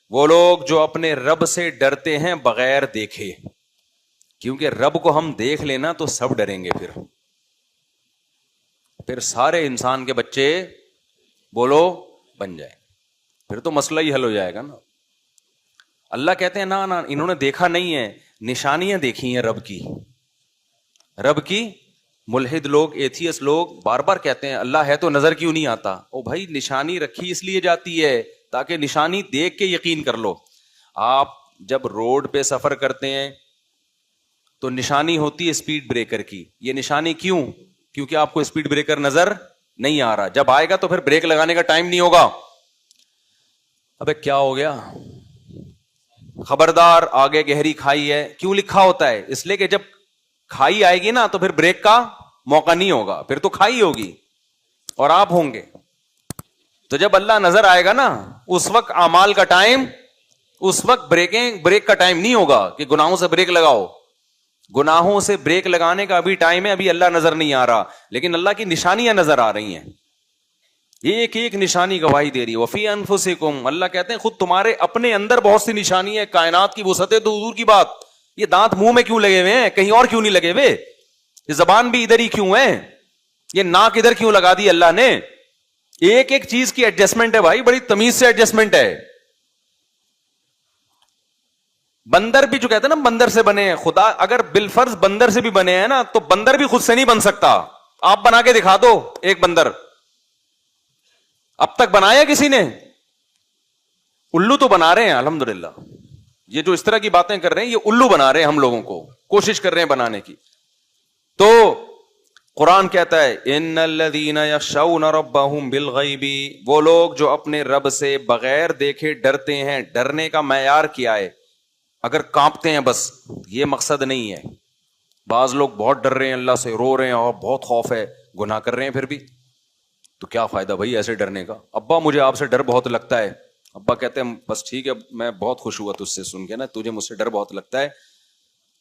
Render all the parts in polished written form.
وہ لوگ جو اپنے رب سے ڈرتے ہیں بغیر دیکھے، کیونکہ رب کو ہم دیکھ لینا تو سب ڈریں گے، پھر سارے انسان کے بچے بولو بن جائیں، پھر تو مسئلہ ہی حل ہو جائے گا نا۔ اللہ کہتے ہیں نا انہوں نے دیکھا نہیں ہے، نشانیاں دیکھی ہیں رب کی۔ ملحد لوگ، ایتھیس لوگ بار بار کہتے ہیں اللہ ہے تو نظر کیوں نہیں آتا؟ او بھائی نشانی رکھی اس لیے جاتی ہے تاکہ نشانی دیکھ کے یقین کر لو۔ آپ جب روڈ پہ سفر کرتے ہیں تو نشانی ہوتی ہے اسپیڈ بریکر کی، یہ نشانی کیوں؟ کیونکہ آپ کو اسپیڈ بریکر نظر نہیں آ رہا، جب آئے گا تو پھر بریک لگانے کا ٹائم نہیں ہوگا۔ ابے کیا ہو گیا؟ خبردار آگے گہری کھائی ہے، کیوں لکھا ہوتا ہے؟ اس لیے کہ جب کھائی آئے گی نا تو پھر بریک کا موقع نہیں ہوگا، پھر تو کھائی ہوگی اور آپ ہوں گے۔ تو جب اللہ نظر آئے گا نا اس وقت اعمال کا ٹائم، اس وقت بریک کا ٹائم نہیں ہوگا کہ گناہوں سے بریک لگاؤ۔ گناہوں سے بریک لگانے کا ابھی ٹائم ہے، ابھی اللہ نظر نہیں آ رہا، لیکن اللہ کی نشانیاں نظر آ رہی ہیں، ایک ایک نشانی گواہی دے رہی ہے۔ وفی انفسکم، اللہ کہتے ہیں خود تمہارے اپنے اندر بہت سی نشانی ہے، کائنات کی وسعت ہے تو حضور کی بات۔ یہ دانت منہ میں کیوں لگے ہوئے ہیں؟ کہیں اور کیوں نہیں لگے ہوئے؟ یہ زبان بھی ادھر ہی کیوں ہے؟ یہ ناک ادھر کیوں لگا دی اللہ نے؟ ایک ایک چیز کی ایڈجسٹمنٹ ہے بھائی، بڑی تمیز سے ایڈجسٹمنٹ ہے۔ بندر بھی جو کہتے ہیں نا بندر سے بنے ہیں، خدا اگر بالفرض بندر سے بھی بنے ہیں نا تو بندر بھی خود سے نہیں بن سکتا۔ آپ بنا کے دکھا دو ایک بندر، اب تک بنایا کسی نے؟ الو تو بنا رہے ہیں الحمدللہ، یہ جو اس طرح کی باتیں کر رہے ہیں یہ الو بنا رہے ہیں، ہم لوگوں کو کوشش کر رہے ہیں بنانے کی۔ تو قرآن کہتا ہے ان الذین یخشون ربہم بالغیب، وہ لوگ جو اپنے رب سے بغیر دیکھے ڈرتے ہیں۔ ڈرنے کا معیار کیا ہے؟ اگر کانپتے ہیں بس، یہ مقصد نہیں ہے۔ بعض لوگ بہت ڈر رہے ہیں اللہ سے، رو رہے ہیں اور بہت خوف ہے، گناہ کر رہے ہیں پھر بھی، تو کیا فائدہ بھائی ایسے ڈرنے کا؟ ابا مجھے آپ سے ڈر بہت لگتا ہے، ابا کہتے ہیں بس ٹھیک ہے، میں بہت خوش ہوا تجھ سے سن کے نا، تجھے مجھ سے ڈر بہت لگتا ہے،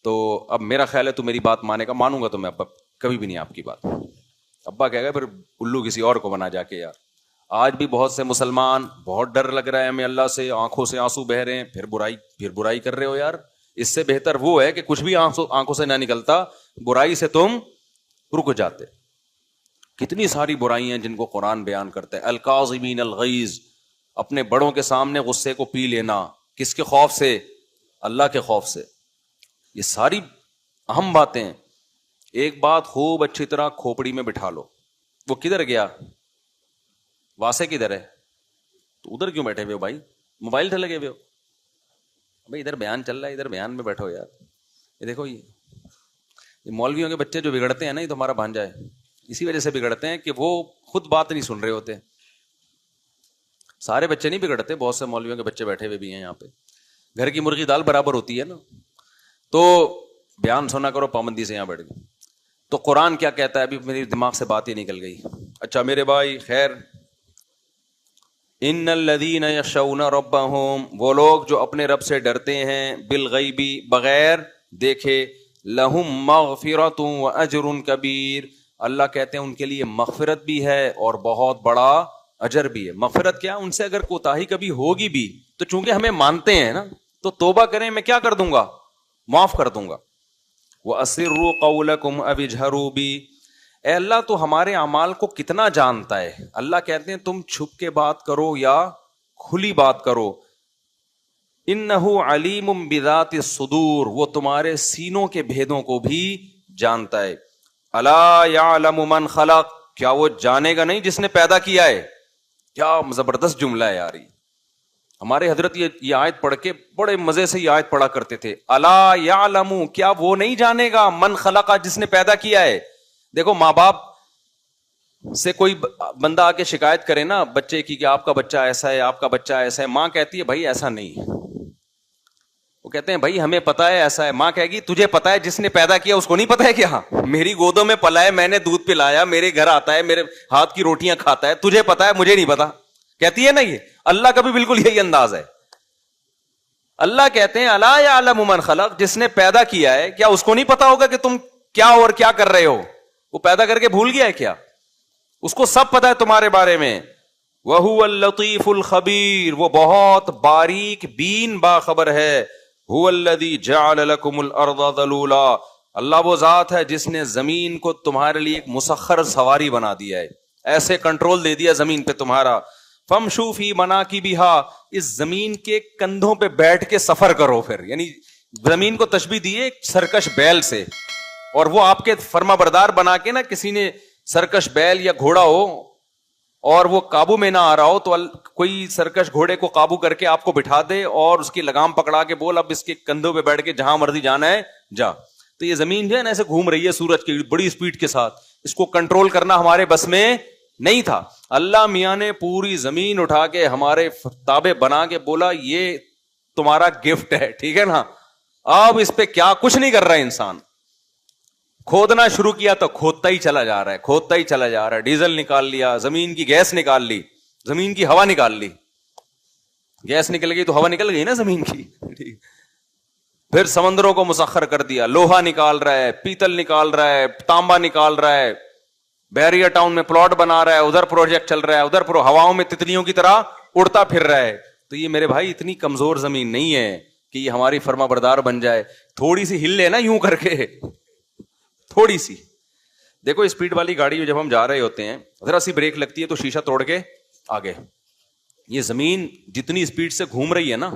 تو اب میرا خیال ہے تو میری بات مانے گا۔ مانوں گا تو میں ابا کبھی بھی نہیں آپ کی بات۔ ابا کہے گا پھر الو کسی اور کو بنا جا کے۔ یار آج بھی بہت سے مسلمان بہت ڈر لگ رہا ہے ہمیں اللہ سے، آنکھوں سے آنسو بہ رہے ہیں، پھر برائی کر رہے ہو۔ یار اس سے بہتر وہ ہے کہ کچھ بھی آنکھوں سے نہ نکلتا، برائی سے تم رک جاتے۔ کتنی ساری برائیاں جن کو قرآن بیان کرتا ہے۔ الکاظمین الغیظ، اپنے بڑوں کے سامنے غصے کو پی لینا، کس کے خوف سے؟ اللہ کے خوف سے۔ یہ ساری اہم باتیں۔ ایک بات خوب اچھی طرح کھوپڑی میں بٹھا لو، وہ کدھر گیا؟ واسے کدھر ہے؟ تو ادھر کیوں بیٹھے ہوئے ہو بھائی؟ موبائل سے لگے ہوئے ہو بھائی؟ ادھر بیان چل رہا ہے، ادھر بیان میں بیٹھو یار۔ یہ دیکھو یہ مولویوں کے بچے جو بگڑتے ہیں نا، یہ تو ہمارا بھانجا ہے، اسی وجہ سے بگڑتے ہیں کہ وہ خود بات نہیں سن رہے ہوتے۔ سارے بچے نہیں بگڑتے، بہت سے مولویوں کے بچے بیٹھے ہوئے بھی ہیں یہاں پہ۔ گھر کی مرغی دال برابر ہوتی ہے نا، تو بیان سنا کرو پابندی سے، یہاں بیٹھ گئے۔ تو قرآن کیا کہتا ہے؟ ابھی میری دماغ سے بات ہی نکل گئی۔ اچھا میرے بھائی، خیر، ان الذین یخشون ربہم، وہ لوگ جو اپنے رب سے ڈرتے ہیں، بالغیب، بغیر دیکھے، لہم مغفرۃ واجر کبیر، اللہ کہتے ہیں ان کے لیے مغفرت بھی ہے اور بہت بڑا اجر بھی ہے۔ مغفرت کیا؟ ان سے اگر کوتاہی کبھی ہوگی بھی تو چونکہ ہمیں مانتے ہیں نا تو توبہ کریں، میں کیا کر دوں گا؟ معاف کر دوں گا۔ وَأَسِرُّوا قَوْلَكُمْ أَوِ اجْهَرُوا بِهِ، اے اللہ تو ہمارے اعمال کو کتنا جانتا ہے۔ اللہ کہتے ہیں تم چھپ کے بات کرو یا کھلی بات کرو، إِنَّهُ عَلِيمٌ بِذَاتِ الصُّدُورِ، وہ تمہارے سینوں کے بھیدوں کو بھی جانتا ہے۔ أَلَا يَعْلَمُ مَنْ خَلَقَ، کیا وہ جانے گا نہیں جس نے پیدا کیا ہے؟ کیا زبردست جملہ ہے یار۔ ہمارے حضرت یہ آیت پڑھ کے بڑے مزے سے یہ آیت پڑھا کرتے تھے، الا یعلم، کیا وہ نہیں جانے گا، من خلق، جس نے پیدا کیا ہے۔ دیکھو ماں باپ سے کوئی بندہ آ کے شکایت کرے نا بچے کی کہ آپ کا بچہ ایسا ہے، آپ کا بچہ ایسا ہے، ماں کہتی ہے بھائی ایسا نہیں ہے۔ وہ کہتے ہیں بھائی ہمیں پتا ہے ایسا ہے، ماں کہے گی تجھے پتا ہے جس نے پیدا کیا اس کو نہیں پتا ہے کیا؟ میری گودوں میں پلا ہے، میں نے دودھ پلایا، میرے گھر آتا ہے، میرے ہاتھ کی روٹیاں کھاتا ہے، تجھے پتا ہے مجھے نہیں پتا، کہتی ہے نا یہ۔ اللہ کا بھی بالکل یہی انداز ہے۔ اللہ کہتے ہیں الا یعلم من خلق، جس نے پیدا کیا ہے، کیا اس کو نہیں پتا ہوگا کہ تم کیا اور کیا کر رہے ہو؟ وہ پیدا کر کے بھول گیا ہے کیا؟ اس کو سب پتا ہے تمہارے بارے میں۔ وَهُوَ اللَّطِيفُ الْخَبِيرُ، وہ بہت باریک بین باخبر ہے. هُوَ الَّذِي جَعَلَ لَكُمُ الْأَرْضَ ذَلُولًا، اللہ وہ ذات ہے جس نے زمین کو تمہارے لیے ایک مسخر سواری بنا دیا ہے، ایسے کنٹرول دے دیا زمین پہ تمہارا. فَامْشُوا فِي مَنَاكِبِهَا، اس زمین کے کندھوں پہ بیٹھ کے سفر کرو. پھر یعنی زمین کو تشبیہ دی ہے سرکش بیل سے، اور وہ آپ کے فرما بردار بنا کے نا، کسی نے سرکش بیل یا گھوڑا ہو اور وہ قابو میں نہ آ رہا ہو تو کوئی سرکش گھوڑے کو قابو کر کے آپ کو بٹھا دے اور اس کی لگام پکڑا کے بول اب اس کے کندھوں پہ بیٹھ کے جہاں مرضی جانا ہے جا. تو یہ زمین جو ہے نا ایسے گھوم رہی ہے سورج کی بڑی سپیڈ کے ساتھ، اس کو کنٹرول کرنا ہمارے بس میں نہیں تھا. اللہ میاں نے پوری زمین اٹھا کے ہمارے تابع بنا کے بولا یہ تمہارا گفٹ ہے، ٹھیک ہے نا. اب اس پہ کیا کچھ نہیں کر رہا انسان. کھودنا شروع کیا تو کھودتا ہی چلا جا رہا ہے، کھودتا ہی چلا جا رہا ہے. ڈیزل نکال لیا، زمین کی گیس نکال لی، زمین کی ہوا نکال لی. گیس نکل گئی تو ہوا نکل گئی نا زمین کی. پھر سمندروں کو مسخر کر دیا، لوہا نکال رہا ہے، پیتل نکال رہا ہے، تانبا نکال رہا ہے، بحریہ ٹاؤن میں پلاٹ بنا رہا ہے، ادھر پروجیکٹ چل رہا ہے، ادھر ہواؤں میں تتلیوں کی طرح اڑتا پھر رہا ہے. تو یہ میرے بھائی اتنی کمزور زمین نہیں ہے کہ یہ ہماری فرما بردار بن جائے. تھوڑی سی ہل لے نا یوں کر کے، تھوڑی سی. دیکھو اسپیڈ والی گاڑی میں جب ہم جا رہے ہوتے ہیں ذرا سی بریک لگتی ہے تو شیشہ توڑ کے آگے. یہ زمین جتنی اسپیڈ سے گھوم رہی ہے نا،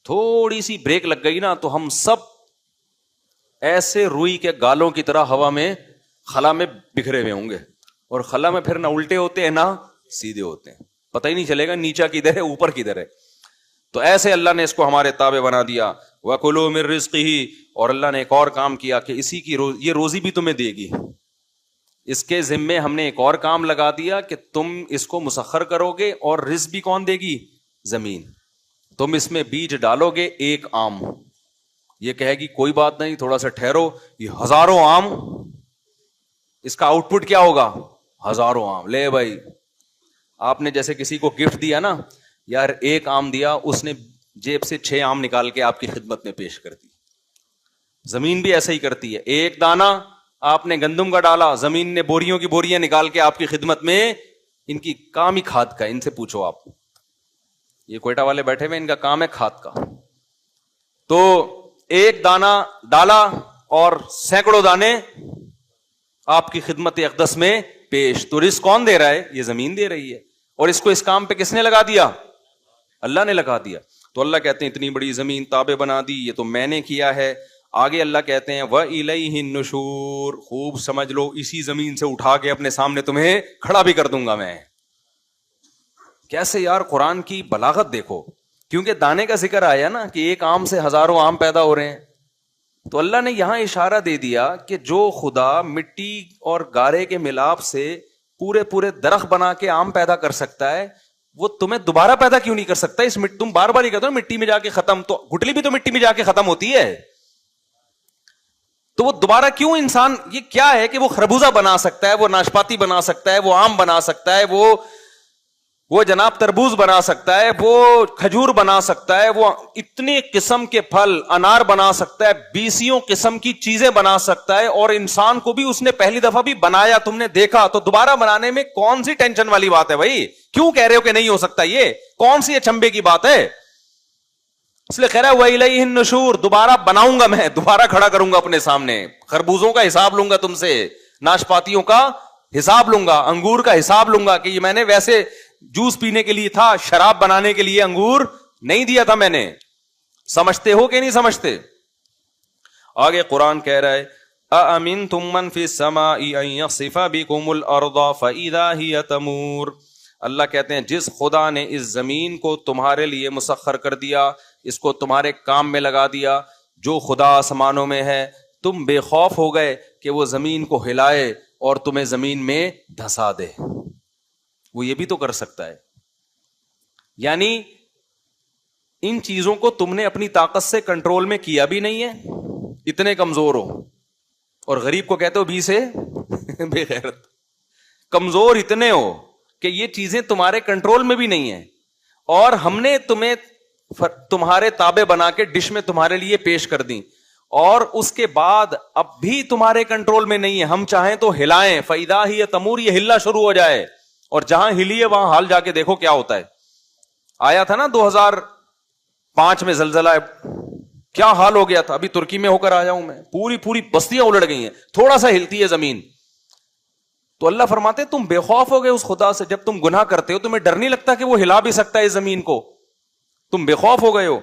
تھوڑی سی بریک لگ گئی نا تو ہم سب ایسے روئی کے گالوں کی طرح ہوا میں خلا میں بکھرے ہوئے ہوں گے. اور خلا میں پھر نہ الٹے ہوتے ہیں نہ سیدھے ہوتے ہیں، پتہ ہی نہیں چلے گا نیچا کدھر ہے اوپر کدھر ہے. تو ایسے اللہ نے اس کو ہمارے تابع بنا دیا. وَكُلُوا مِن رِزْقِهِ، اور اللہ نے ایک اور کام کیا کہ اسی کی یہ روزی بھی تمہیں دے گی. اس کے ذمے ہم نے ایک اور کام لگا دیا کہ تم اس کو مسخر کرو گے، اور رزق بھی کون دے گی؟ زمین. تم اس میں بیج ڈالو گے ایک آم، یہ کہے گی کوئی بات نہیں تھوڑا سا ٹھہرو، یہ ہزاروں آم، اس کا آؤٹ پٹ کیا ہوگا؟ ہزاروں آم. لے بھائی، آپ نے جیسے کسی کو گفٹ دیا نا، یار ایک آم دیا، اس نے جیب سے 6 آم نکال کے آپ کی خدمت میں پیش کر دی. زمین بھی ایسا ہی کرتی ہے. ایک دانہ آپ نے گندم کا ڈالا، زمین نے بوریوں کی بوریاں نکال کے آپ کی خدمت میں، ان کی کام ہی کھاد کا. ان سے پوچھو آپ، یہ کوئٹہ والے بیٹھے ہوئے، ان کا کام ہے کھاد کا. تو ایک دانہ ڈالا اور سینکڑوں دانے آپ کی خدمت اقدس میں پیش. تو رزق کون دے رہا ہے؟ یہ زمین دے رہی ہے. اور اس کو اس کام پہ کس نے لگا دیا؟ اللہ نے لگا دیا. تو اللہ کہتے ہیں اتنی بڑی زمین تابع بنا دی، یہ تو میں نے کیا ہے. آگے اللہ کہتے ہیں وَإِلَيْهِ النُّشُورُ، خوب سمجھ لو اسی زمین سے اٹھا کے اپنے سامنے تمہیں کھڑا بھی کر دوں گا میں. کیسے یار قرآن کی بلاغت دیکھو، کیونکہ دانے کا ذکر آیا نا کہ ایک آم سے ہزاروں آم پیدا ہو رہے ہیں. تو اللہ نے یہاں اشارہ دے دیا کہ جو خدا مٹی اور گارے کے ملاپ سے پورے درخت بنا کے آم پیدا کر سکتا ہے، وہ تمہیں دوبارہ پیدا کیوں نہیں کر سکتا؟ تم بار بار ہی کہتے ہو مٹی میں جا کے ختم، تو گٹلی بھی تو مٹی میں جا کے ختم ہوتی ہے. تو وہ دوبارہ کیوں انسان، یہ کیا ہے کہ وہ خربوزہ بنا سکتا ہے، وہ ناشپاتی بنا سکتا ہے، وہ آم بنا سکتا ہے، وہ جناب تربوز بنا سکتا ہے، وہ کھجور بنا سکتا ہے، وہ اتنے قسم کے پھل انار بنا سکتا ہے، 20 قسم کی چیزیں بنا سکتا ہے. اور انسان کو بھی اس نے پہلی دفعہ بھی بنایا، تم نے دیکھا، تو دوبارہ بنانے میں کون سی ٹینشن والی بات ہے بھائی؟ کیوں کہہ رہے ہو کہ نہیں ہو سکتا؟ یہ کون سی اچنبے کی بات ہے؟ اس لیے کہہ رہا ہے وَإِلَيْهِ النُّشُورُ، دوبارہ بناؤں گا میں، دوبارہ کھڑا کروں گا اپنے سامنے. خربوزوں کا حساب لوں گا تم سے، ناشپاتیوں کا حساب لوں گا، انگور کا حساب لوں گا کہ یہ میں نے ویسے جوس پینے کے لیے تھا، شراب بنانے کے لیے انگور نہیں دیا تھا میں نے. سمجھتے ہو کہ نہیں سمجھتے؟ آگے قرآن کہہ رہا ہے أَأَمِنْتُم مَّن فِي السَّمَاءِ أَن يَخْسِفَ بِكُمُ الْأَرْضَ فَإِذَا هِيَ تَمُورُ. اللہ کہتے ہیں جس خدا نے اس زمین کو تمہارے لیے مسخر کر دیا، اس کو تمہارے کام میں لگا دیا، جو خدا آسمانوں میں ہے، تم بے خوف ہو گئے کہ وہ زمین کو ہلائے اور تمہیں زمین میں دھسا دے. وہ یہ بھی تو کر سکتا ہے. یعنی ان چیزوں کو تم نے اپنی طاقت سے کنٹرول میں کیا بھی نہیں ہے، اتنے کمزور ہو. اور غریب کو کہتے ہو بھی سے بے غیرت. کمزور اتنے ہو کہ یہ چیزیں تمہارے کنٹرول میں بھی نہیں ہیں، اور ہم نے تمہیں تمہارے تابع بنا کے ڈش میں تمہارے لیے پیش کر دیں، اور اس کے بعد اب بھی تمہارے کنٹرول میں نہیں ہے. ہم چاہیں تو ہلائیں، فَإِذَا هِيَ تَمُورُ، یہ ہلنا شروع ہو جائے، اور جہاں ہلی ہے وہاں حال جا کے دیکھو کیا ہوتا ہے. آیا تھا نا 2005 میں زلزلہ, کیا حال ہو گیا تھا. ابھی ترکی میں ہو کر آیا ہوں میں, پوری بستیاں الٹ گئی ہیں, تھوڑا سا ہلتی ہے زمین. تو اللہ فرماتے تم بے خوف ہو گئے اس خدا سے, جب تم گناہ کرتے ہو تمہیں ڈر نہیں لگتا کہ وہ ہلا بھی سکتا ہے اس زمین کو, تم بے خوف ہو گئے ہو.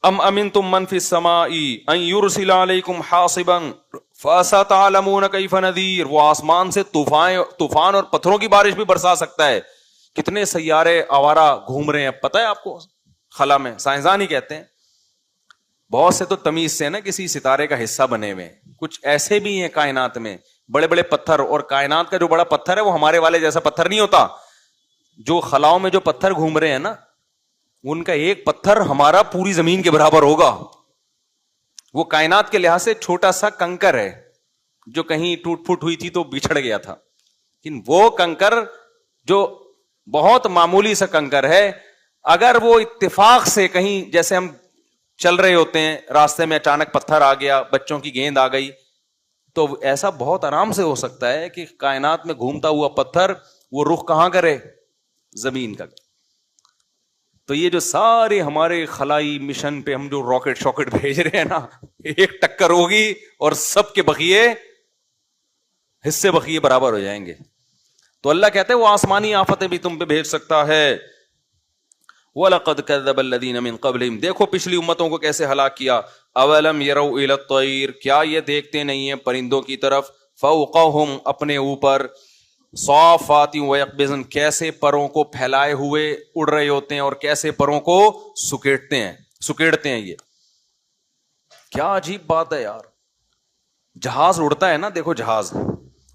ام امنتم من فی السماء ان یرسل علیکم حاصبا فستعلمون کیف نذیر, وہ آسمان سے طوفان اور پتھروں کی بارش بھی برسا سکتا ہے. کتنے سیارے آوارہ گھوم رہے ہیں, پتہ ہے آپ کو خلا میں, سائنسدان ہی کہتے ہیں. بہت سے تو تمیز سے نا کسی ستارے کا حصہ بنے ہوئے, کچھ ایسے بھی ہیں کائنات میں بڑے بڑے پتھر, اور کائنات کا جو بڑا پتھر ہے وہ ہمارے والے جیسا پتھر نہیں ہوتا. جو خلاؤں میں جو پتھر گھوم رہے ہیں نا, ان کا ایک پتھر ہمارا پوری زمین کے برابر ہوگا. وہ کائنات کے لحاظ سے چھوٹا سا کنکر ہے جو کہیں ٹوٹ پھوٹ ہوئی تھی تو بچھڑ گیا تھا, لیکن وہ کنکر جو بہت معمولی سا کنکر ہے, اگر وہ اتفاق سے کہیں, جیسے ہم چل رہے ہوتے ہیں راستے میں اچانک پتھر آ گیا, بچوں کی گیند آ گئی, تو ایسا بہت آرام سے ہو سکتا ہے کہ کائنات میں گھومتا ہوا پتھر وہ رخ کہاں کرے, زمین کا. تو یہ جو سارے ہمارے خلائی مشن پہ ہم جو راکٹ شاکٹ بھیج رہے ہیں نا, ایک ٹکر ہوگی اور سب کے بقیے حصے بقیے برابر ہو جائیں گے. تو اللہ کہتے ہیں وہ آسمانی آفتیں بھی تم پہ بھیج سکتا ہے. وَلَقَدْ كَذَّبَ الَّذِينَ مِن قَبْلِهِمْ, دیکھو پچھلی امتوں کو کیسے ہلاک کیا. اَوَلَمْ يَرَوْا إِلَى الطَّيْرِ, کیا یہ دیکھتے نہیں ہیں پرندوں کی طرف, فَوْقَهُمْ اپنے اوپر, صَافَاتٍ وَيَقْبِضْنَ کیسے پروں کو پھیلائے ہوئے اڑ رہے ہوتے ہیں اور کیسے پروں کو سکیڑتے ہیں. یہ کیا عجیب بات ہے یار. جہاز اڑتا ہے نا, دیکھو جہاز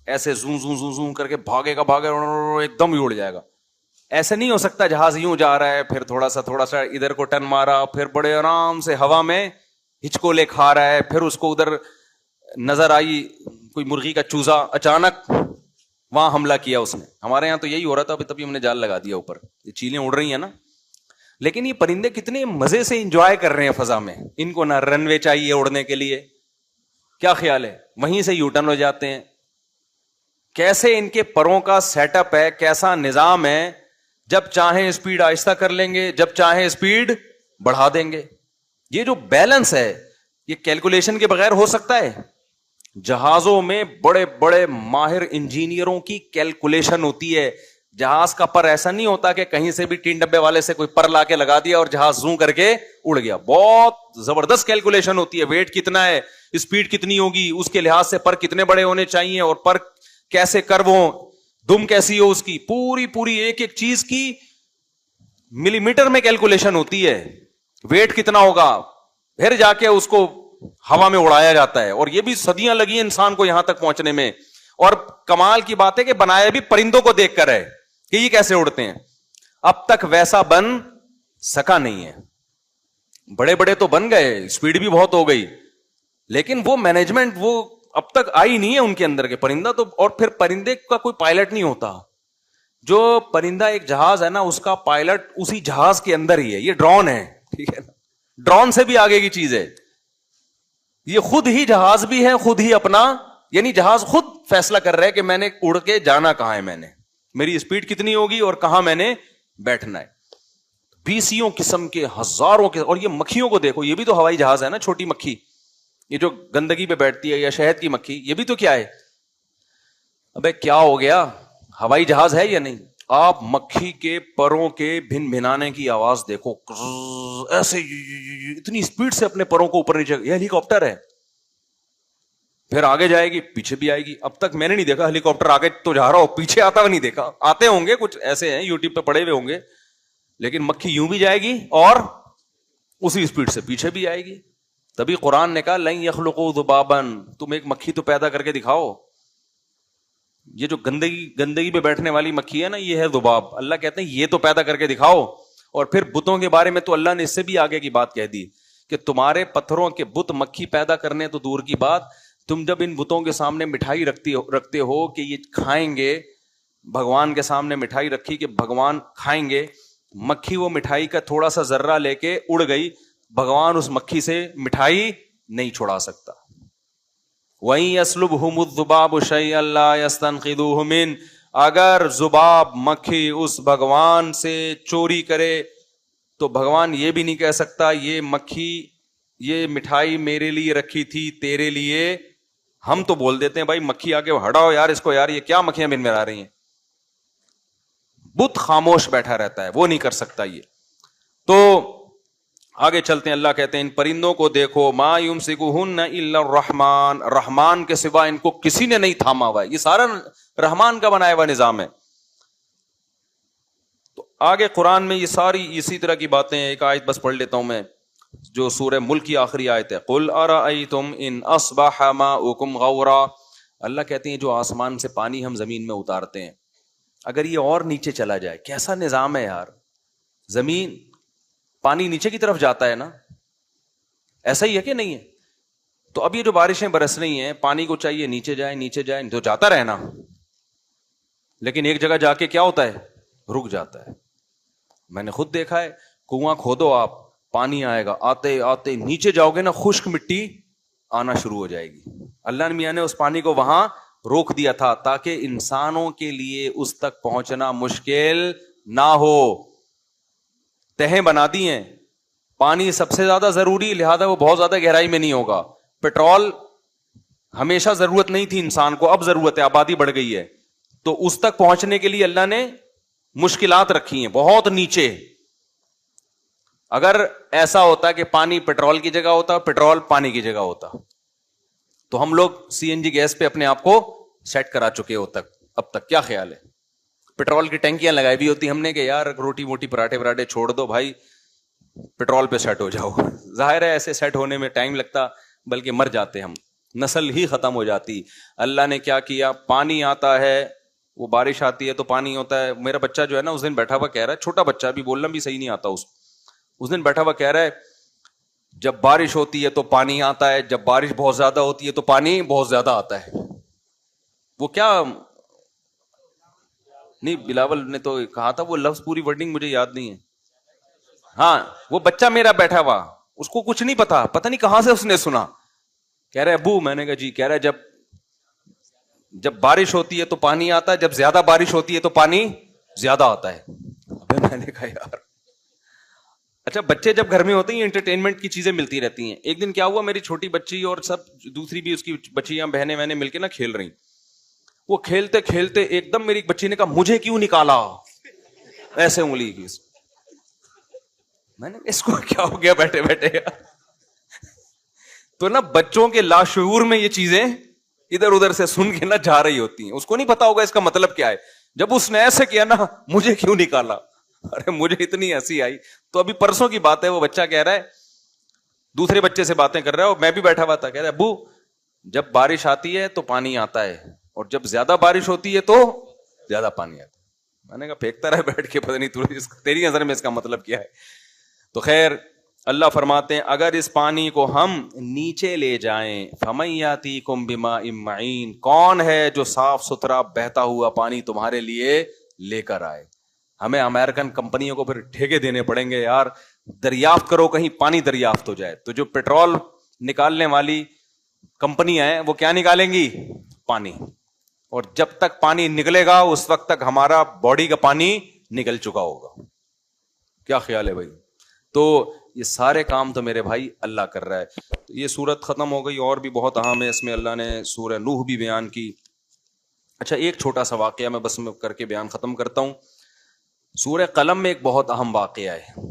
ایسے زوں زوں زوں زوں کر کے بھاگے گا ایک دم ہی اڑ جائے گا. ایسے نہیں ہو سکتا جہاز یوں جا رہا ہے, پھر تھوڑا سا ادھر کو ٹرن مارا, پھر بڑے آرام سے ہوا میں ہچکولے کھا رہا ہے, پھر اس کو ادھر نظر آئی کوئی مرغی کا چوزا, اچانک وہاں حملہ کیا اس نے. ہمارے یہاں تو یہی ہو رہا تھا, تبھی ہم نے جال لگا دیا اوپر, یہ چیلیں اڑ رہی ہیں نا. لیکن یہ پرندے کتنے مزے سے انجوائے کر رہے ہیں فضا میں, ان کو نہ رن وے چاہیے اڑنے کے لیے, کیا خیال ہے, وہیں سے یو ٹرن ہو جاتے ہیں. کیسے ان کے پروں کا سیٹ اپ ہے, کیسا نظام ہے, جب چاہیں اسپیڈ آہستہ کر لیں گے, جب چاہیں اسپیڈ بڑھا دیں گے. یہ جو بیلنس ہے یہ کیلکولیشن کے بغیر ہو سکتا ہے. جہازوں میں بڑے بڑے ماہر انجینئروں کی کیلکولیشن ہوتی ہے. جہاز کا پر ایسا نہیں ہوتا کہ کہیں سے بھی ٹین ڈبے والے سے کوئی پر لا کے لگا دیا اور جہاز زوں کر کے اڑ گیا. بہت زبردست کیلکولیشن ہوتی ہے, ویٹ کتنا ہے, اسپیڈ کتنی ہوگی, اس کے لحاظ سے پر کتنے بڑے ہونے چاہیے, اور پر کیسے کرو ہو, دم کیسی ہو اس کی, پوری ایک ایک چیز کی ملی میٹر میں کیلکولیشن ہوتی ہے. ویٹ کتنا ہوگا, پھر جا کے اس کو ہوا میں اڑایا جاتا ہے. اور یہ بھی صدیاں لگی ہیں انسان کو یہاں تک پہنچنے میں. اور کمال کی بات ہے کہ بنایا بھی پرندوں کو دیکھ کر ہے کہ یہ کیسے اڑتے ہیں. اب تک ویسا بن سکا نہیں ہے. بڑے بڑے تو بن گئے, اسپیڈ بھی بہت ہو گئی, لیکن وہ مینجمنٹ وہ اب تک آئی نہیں ہے ان کے اندر کے. پرندہ تو, اور پھر پرندے کا کوئی پائلٹ نہیں ہوتا. جو پرندہ ایک جہاز ہے نا, اس کا پائلٹ اسی جہاز کے اندر ہی ہے. یہ ڈرون ہے, ٹھیک ہے نا, ڈرون سے بھی آگے کی چیز ہے. یہ خود ہی جہاز بھی ہے, خود ہی اپنا, یعنی جہاز خود فیصلہ کر رہا ہے کہ میں نے اڑ کے جانا کہاں ہے, میں نے میری اسپیڈ کتنی ہوگی اور کہاں میں نے بیٹھنا ہے. بیسیوں قسم کے, ہزاروں کے. اور یہ مکھیوں کو دیکھو, یہ بھی تو ہوائی جہاز ہے نا, چھوٹی مکھی, یہ جو گندگی پہ بیٹھتی ہے, یا شہد کی مکھی, یہ بھی تو کیا ہے. ابے کیا ہو گیا, ہوائی جہاز ہے یا نہیں. آپ مکھی کے پروں کے بھن بھنانے کی آواز دیکھو, ایسے اتنی اسپیڈ سے اپنے پروں کو اوپر نیچے. یہ ہیلی کاپٹر ہے, پھر آگے جائے گی, پیچھے بھی آئے گی. اب تک میں نے نہیں دیکھا ہیلی کاپٹر آگے تو جا رہا ہو, پیچھے آتا ہوا نہیں دیکھا. آتے ہوں گے کچھ ایسے ہیں, یوٹیوب پہ پڑے ہوئے ہوں گے, لیکن مکھی یوں بھی جائے گی اور اسی اسپیڈ سے پیچھے بھی آئے گی. تبھی قرآن نے کہا لن یخلقوا ذبابا, تم ایک مکھی تو پیدا کر کے دکھاؤ. یہ جو گندگی پہ بیٹھنے والی مکھی ہے نا, یہ ہے ذباب. اللہ کہتے ہیں یہ تو پیدا کر کے دکھاؤ. اور پھر بتوں کے بارے میں تو اللہ نے اس سے بھی آگے کی بات کہہ دی کہ تمہارے پتھروں کے بت مکھی پیدا کرنے تو دور کی بات, تم جب ان بتوں کے سامنے مٹھائی رکھتے ہو کہ یہ کھائیں گے, بھگوان کے سامنے مٹھائی رکھی کہ بھگوان کھائیں گے, مکھی وہ مٹھائی کا تھوڑا سا ذرہ لے کے اڑ گئی, بھگوان اس مکھی سے مٹھائی نہیں چھڑا سکتا. وَإِن يَسْلُبْهُمُ الذُّبَابُ شَيْئًا لَّا يَسْتَنقِذُوهُ مِنْهُ, اگر ذباب مکھی اس بھگوان سے چوری کرے تو بھگوان یہ بھی نہیں کہہ سکتا یہ مکھی یہ مٹھائی میرے لیے رکھی تھی تیرے لیے. ہم تو بول دیتے ہیں بھائی مکھی آگے ہٹاؤ یار اس کو, یار یہ کیا مکھیاں بن آ رہی ہیں. بت خاموش بیٹھا رہتا ہے, وہ نہیں کر سکتا یہ. تو آگے چلتے ہیں, اللہ کہتے ہیں ان پرندوں کو دیکھو, ما یمسکہن الا الرحمن, رحمان کے سوا ان کو کسی نے نہیں تھاما ہوا ہے, یہ سارا رحمان کا بنایا ہوا نظام ہے. تو آگے قرآن میں یہ ساری اسی طرح کی باتیں ہیں. ایک آیت بس پڑھ لیتا ہوں میں جو سورہ ملک کی آخری آیت ہے, قل ارأیتم ان اصبح ماؤکم غورا. اللہ کہتے ہیں جو آسمان سے پانی ہم زمین میں اتارتے ہیں, اگر یہ اور نیچے چلا جائے, کیسا نظام ہے یار, زمین پانی نیچے کی طرف جاتا ہے نا, ایسا ہی ہے کہ نہیں ہے؟ تو اب یہ جو بارشیں برس رہی ہیں, پانی کو چاہیے نیچے جائے نیچے جائے, تو جاتا رہنا, لیکن ایک جگہ جا کے کیا ہوتا ہے, رک جاتا ہے. میں نے خود دیکھا ہے, کنواں کھودو آپ, پانی آئے گا, آتے آتے نیچے جاؤ گے نا, خشک مٹی آنا شروع ہو جائے گی. اللہ میاں نے اس پانی کو وہاں روک دیا تھا تاکہ انسانوں کے لیے اس تک پہنچنا مشکل نہ ہو. تہیں بنا دی ہیں, پانی سب سے زیادہ ضروری, لہذا وہ بہت زیادہ گہرائی میں نہیں ہوگا. پیٹرول ہمیشہ ضرورت نہیں تھی انسان کو, اب ضرورت ہے, آبادی بڑھ گئی ہے, تو اس تک پہنچنے کے لیے اللہ نے مشکلات رکھی ہیں بہت نیچے. اگر ایسا ہوتا کہ پانی پیٹرول کی جگہ ہوتا, پیٹرول پانی کی جگہ ہوتا, تو ہم لوگ سی این جی گیس پہ اپنے آپ کو سیٹ کرا چکے ہو تک. اب تک کیا خیال ہے, پیٹرول کی ٹینکیاں لگائی بھی ہوتی ہم نے کہ یار روٹی موٹی پراٹھے چھوڑ دو بھائی, پیٹرول پہ سیٹ ہو جاؤ. ظاہر ہے ایسے سیٹ ہونے میں ٹائم لگتا, بلکہ مر جاتے ہم, نسل ہی ختم ہو جاتی. اللہ نے کیا کیا, پانی آتا ہے, وہ بارش آتی ہے تو پانی ہوتا ہے. میرا بچہ جو ہے نا اس دن بیٹھا ہوا کہہ رہا ہے, چھوٹا بچہ بھی, بولنا بھی صحیح نہیں آتا اس دن بیٹھا ہوا کہہ رہا ہے جب بارش ہوتی ہے تو پانی آتا ہے, جب بارش بہت زیادہ ہوتی ہے تو پانی بہت زیادہ آتا ہے. وہ کیا نہیں, بلاول نے تو کہا تھا وہ لفظ, پوری ورڈنگ مجھے یاد نہیں ہے. ہاں وہ بچہ میرا بیٹھا ہوا, اس کو کچھ نہیں پتا نہیں کہاں سے اس نے سنا, کہہ رہے ابو, میں نے کہا جی, کہہ رہے جب بارش ہوتی ہے تو پانی آتا ہے, جب زیادہ بارش ہوتی ہے تو پانی زیادہ آتا ہے. ابے میں نے کہا یار, اچھا بچے جب گھر میں ہوتے ہیں انٹرٹینمنٹ کی چیزیں ملتی رہتی ہیں. ایک دن کیا ہوا, میری چھوٹی بچی اور سب دوسری بھی اس کی بچیاں بہنیں وہنیں مل کے نا کھیل رہی, وہ کھیلتے کھیلتے ایک دم میری بچی نے کہا مجھے کیوں نکالا, ایسے انگلی کی. میں نے اس کو کیا ہو گیا بیٹھے بیٹھے. تو نا بچوں کے لاشعور میں یہ چیزیں ادھر ادھر سے سن کے نا جا رہی ہوتی ہیں, اس کو نہیں پتا ہوگا اس کا مطلب کیا ہے. جب اس نے ایسے کیا نا, مجھے کیوں نکالا, ارے مجھے اتنی ہنسی آئی. تو ابھی پرسوں کی بات ہے, وہ بچہ کہہ رہا ہے, دوسرے بچے سے باتیں کر رہا ہے, اور میں بھی بیٹھا ہوا تھا, کہہ رہا ہے ابو جب بارش آتی ہے تو پانی آتا ہے, اور جب زیادہ بارش ہوتی ہے تو زیادہ پانی آتا ہے. میں نے کہا پھینکتا رہے بیٹھ کے, پتہ نہیں تیری نظر میں اس کا مطلب کیا ہے. تو خیر اللہ فرماتے ہیں اگر اس پانی کو ہم نیچے لے جائیں, فَمَن يَأْتِيكُم بِمَاءٍ مَّعِينٍ, کون ہے جو صاف ستھرا بہتا ہوا پانی تمہارے لیے لے کر آئے. ہمیں امریکن کمپنیوں کو پھر ٹھیکے دینے پڑیں گے یار, دریافت کرو کہیں پانی دریافت ہو جائے. تو جو پیٹرول نکالنے والی کمپنیاں ہیں وہ کیا نکالیں گی, پانی, اور جب تک پانی نکلے گا اس وقت تک ہمارا باڈی کا پانی نکل چکا ہوگا. کیا خیال ہے بھائی؟ تو یہ سارے کام تو میرے بھائی اللہ کر رہا ہے. تو یہ سورت ختم ہو گئی, اور بھی بہت اہم ہے اس میں, اللہ نے سورہ نوح بھی بیان کی. اچھا ایک چھوٹا سا واقعہ میں بس میں کر کے بیان ختم کرتا ہوں. سورہ قلم میں ایک بہت اہم واقعہ ہے.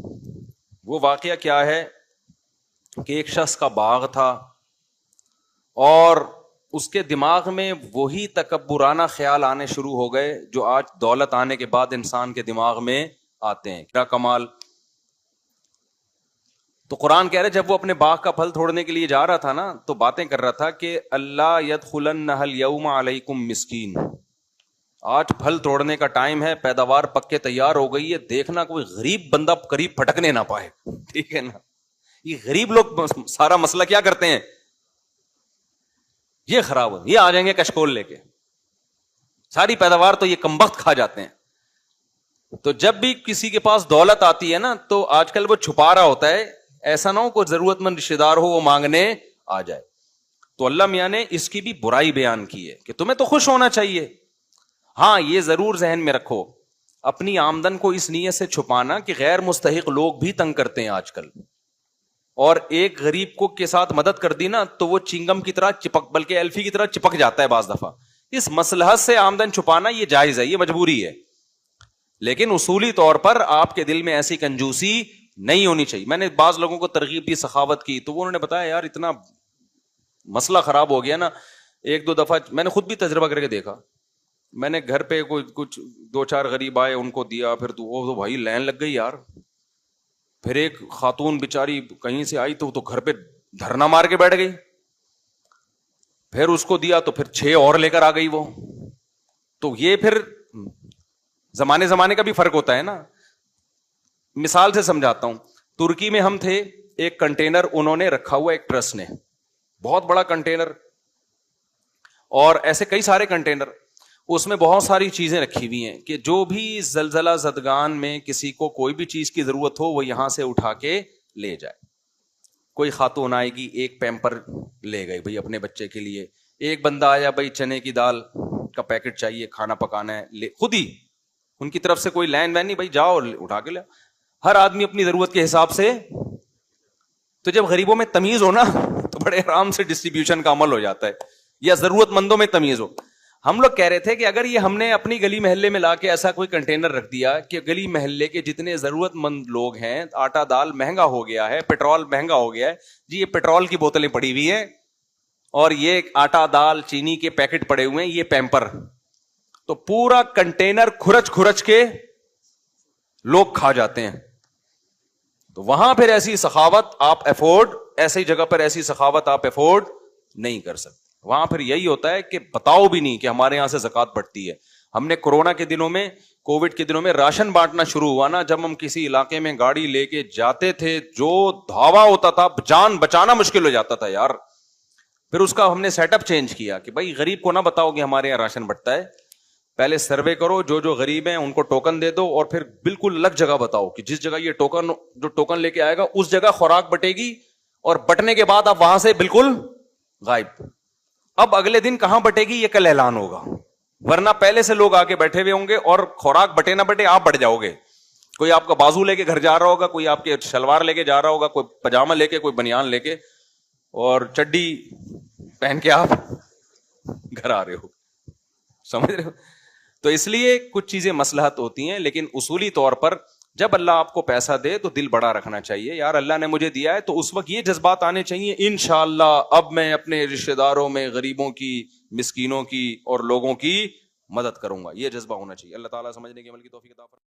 وہ واقعہ کیا ہے کہ ایک شخص کا باغ تھا, اور اس کے دماغ میں وہی تکبرانہ خیال آنے شروع ہو گئے جو آج دولت آنے کے بعد انسان کے دماغ میں آتے ہیں. کیا کمال. تو قرآن کہہ رہے جب وہ اپنے باغ کا پھل توڑنے کے لیے جا رہا تھا نا, تو باتیں کر رہا تھا کہ اللہ یدخلنہ الیوم علیکم مسکین, آج پھل توڑنے کا ٹائم ہے, پیداوار پک کے تیار ہو گئی ہے, دیکھنا کوئی غریب بندہ قریب پھٹکنے نہ پائے. ٹھیک ہے نا, یہ غریب لوگ سارا مسئلہ کیا کرتے ہیں, یہ خراب ہو, یہ آ جائیں گے کشکول لے کے, ساری پیداوار تو یہ کمبخت کھا جاتے ہیں. تو جب بھی کسی کے پاس دولت آتی ہے نا, تو آج کل وہ چھپا رہا ہوتا ہے, ایسا نہ ہو کوئی ضرورت مند رشتے دار ہو وہ مانگنے آ جائے. تو اللہ میاں نے اس کی بھی برائی بیان کی ہے کہ تمہیں تو خوش ہونا چاہیے, ہاں یہ ضرور ذہن میں رکھو اپنی آمدن کو اس نیت سے چھپانا کہ غیر مستحق لوگ بھی تنگ کرتے ہیں آج کل, اور ایک غریب کو کے ساتھ مدد کر دی نا تو وہ چنگم کی طرح چپک, بلکہ ایلفی کی طرح چپک جاتا ہے بعض دفعہ. اس مصلحت سے آمدن چھپانا یہ جائز ہے, یہ مجبوری ہے, لیکن اصولی طور پر آپ کے دل میں ایسی کنجوسی نہیں ہونی چاہیے. میں نے بعض لوگوں کو ترغیب دی, سخاوت کی, تو وہ انہوں نے بتایا یار اتنا مسئلہ خراب ہو گیا نا. ایک دو دفعہ میں نے خود بھی تجربہ کر کے دیکھا, میں نے گھر پہ کوئی کچھ 2-4 غریب آئے, ان کو دیا, پھر تو بھائی لائن لگ گئی یار. پھر ایک خاتون بیچاری کہیں سے آئی تو گھر پہ دھرنا مار کے بیٹھ گئی, پھر اس کو دیا تو پھر 6 اور لے کر آ گئی وہ. تو یہ پھر زمانے کا بھی فرق ہوتا ہے نا. مثال سے سمجھاتا ہوں, ترکی میں ہم تھے, ایک کنٹینر انہوں نے رکھا ہوا ایک ٹرسٹ نے, بہت بڑا کنٹینر, اور ایسے کئی سارے کنٹینر, اس میں بہت ساری چیزیں رکھی ہوئی ہیں کہ جو بھی زلزلہ زدگان میں کسی کو کوئی بھی چیز کی ضرورت ہو وہ یہاں سے اٹھا کے لے جائے. کوئی خاتون آئے گی, ایک پیمپر لے گئی بھائی اپنے بچے کے لیے, ایک بندہ آیا بھائی چنے کی دال کا پیکٹ چاہیے, کھانا پکانا ہے, خود ہی ان کی طرف سے کوئی لائن وین نہیں, بھائی جاؤ اٹھا کے لے. ہر آدمی اپنی ضرورت کے حساب سے. تو جب غریبوں میں تمیز ہو نا تو بڑے آرام سے ڈسٹریبیوشن کا عمل ہو جاتا ہے, یا ضرورت مندوں میں تمیز ہو. ہم لوگ کہہ رہے تھے کہ اگر یہ ہم نے اپنی گلی محلے میں لا کے ایسا کوئی کنٹینر رکھ دیا کہ گلی محلے کے جتنے ضرورت مند لوگ ہیں, آٹا دال مہنگا ہو گیا ہے, پیٹرول مہنگا ہو گیا ہے, جی یہ پیٹرول کی بوتلیں پڑی ہوئی ہیں اور یہ آٹا دال چینی کے پیکٹ پڑے ہوئے ہیں, یہ پیمپر, تو پورا کنٹینر کھرچ کے لوگ کھا جاتے ہیں. تو وہاں پھر ایسی سخاوت آپ افورڈ, ایسی جگہ پر ایسی سخاوت آپ افورڈ نہیں کر سکتے. وہاں پھر یہی ہوتا ہے کہ بتاؤ بھی نہیں کہ ہمارے یہاں سے زکات بٹتی ہے. ہم نے کورونا کے دنوں میں, کووڈ کے دنوں میں راشن بانٹنا شروع ہوا نا, جب ہم کسی علاقے میں گاڑی لے کے جاتے تھے جو دھاوا ہوتا تھا, جان بچانا مشکل ہو جاتا تھا یار. پھر اس کا ہم نے سیٹ اپ چینج کیا کہ بھائی غریب کو نہ بتاؤ کہ ہمارے یہاں راشن بٹتا ہے, پہلے سروے کرو, جو غریب ہیں ان کو ٹوکن دے دو, اور پھر بالکل الگ جگہ بتاؤ کہ جس جگہ یہ ٹوکن لے کے آئے گا اس جگہ خوراک بٹے گی, اور بٹنے کے بعد آپ وہاں سے بالکل غائب. اب اگلے دن کہاں بٹے گی یہ کل اعلان ہوگا, ورنہ پہلے سے لوگ آگے بیٹھے ہوئے ہوں گے, اور خوراک بٹے نہ بٹے آپ بٹ جاؤ گے. کوئی آپ کا بازو لے کے گھر جا رہا ہوگا, کوئی آپ کے شلوار لے کے جا رہا ہوگا, کوئی پجامہ لے کے, کوئی بنیان لے کے, اور چڈی پہن کے آپ گھر آ رہے ہو, سمجھ رہے ہو. تو اس لیے کچھ چیزیں مصلحت ہوتی ہیں, لیکن اصولی طور پر جب اللہ آپ کو پیسہ دے تو دل بڑا رکھنا چاہیے, یار اللہ نے مجھے دیا ہے, تو اس وقت یہ جذبات آنے چاہیے انشاءاللہ اب میں اپنے رشتہ داروں میں غریبوں کی, مسکینوں کی اور لوگوں کی مدد کروں گا. یہ جذبہ ہونا چاہیے. اللہ تعالیٰ سمجھنے کے عمل کی توفیق عطا فرمائے.